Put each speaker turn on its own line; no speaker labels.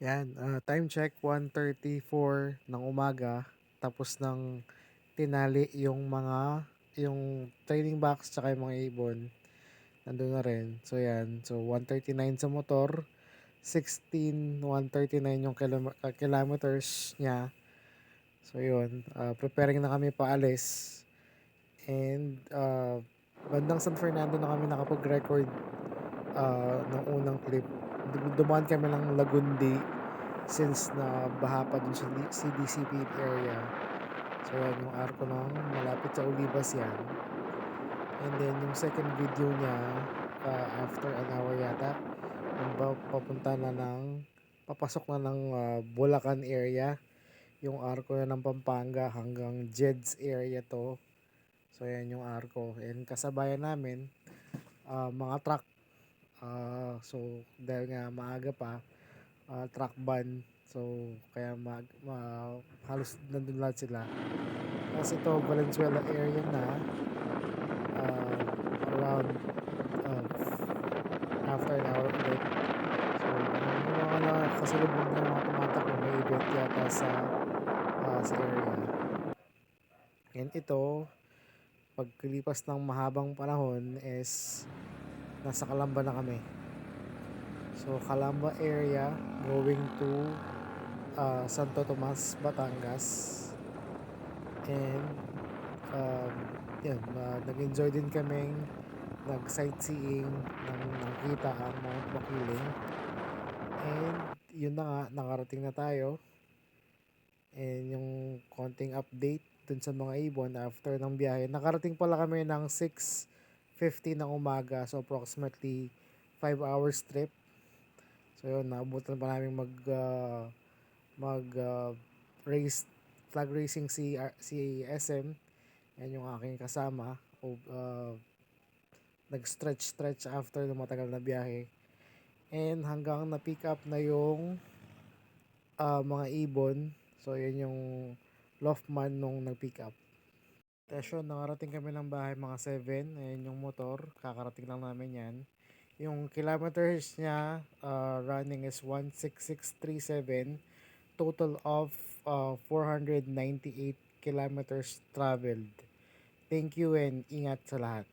Yan, time check 1:34 ng umaga. Tapos ng tinali yung training box tsaka yung mga ibon, nandun na rin. So yan, so 1:39 sa motor, 139 yung kilometers niya. So yun, preparing na kami paalis. And bandang San Fernando na kami nakapag-record ng unang clip. Dumaan kami ng Lagundi since na baha pa dun sa CDCP area. So yan yung arko ng malapit sa Olivas yan. And then yung second video niya, after an hour yata, papunta na papasok na ng Bulacan area. Yung arko na ng Pampanga hanggang Jed's area to. So yan yung arko. And kasabayan namin, mga truck. So dahil nga maaga pa, truck ban. So kaya halos nandun lahat sila. Kasi ito Valenzuela area na, around uh, after an hour ulit. So yung mga kasalubong na mga tumatakbo, may event yata sa area. And ito, pagkalipas ng mahabang panahon is nasa Calamba na kami. So Calamba area going to Santo Tomas, Batangas. And um, yun, nag-enjoy din kaming nag-sightseeing ng nakita ang Mount Makiling. And yun na nga, nakarating na tayo. And yung konting update dun sa mga ibon after ng biyahe. Nakarating pala kami ng 6:50 ng umaga. So approximately 5 hours trip. So yun, naabutan pa namin mag race, flag racing si SM. Yan yung aking kasama. Nag-stretch after ng matagal na biyahe. And hanggang na-pick up na yung mga ibon. So yan yung Lofman nung nag-pick up. Station, nakarating kami ng bahay mga 7. Ayan yung motor. Kakarating lang namin yan. Yung kilometers niya running is 16637. Total of 498 kilometers traveled. Thank you and ingat sa lahat.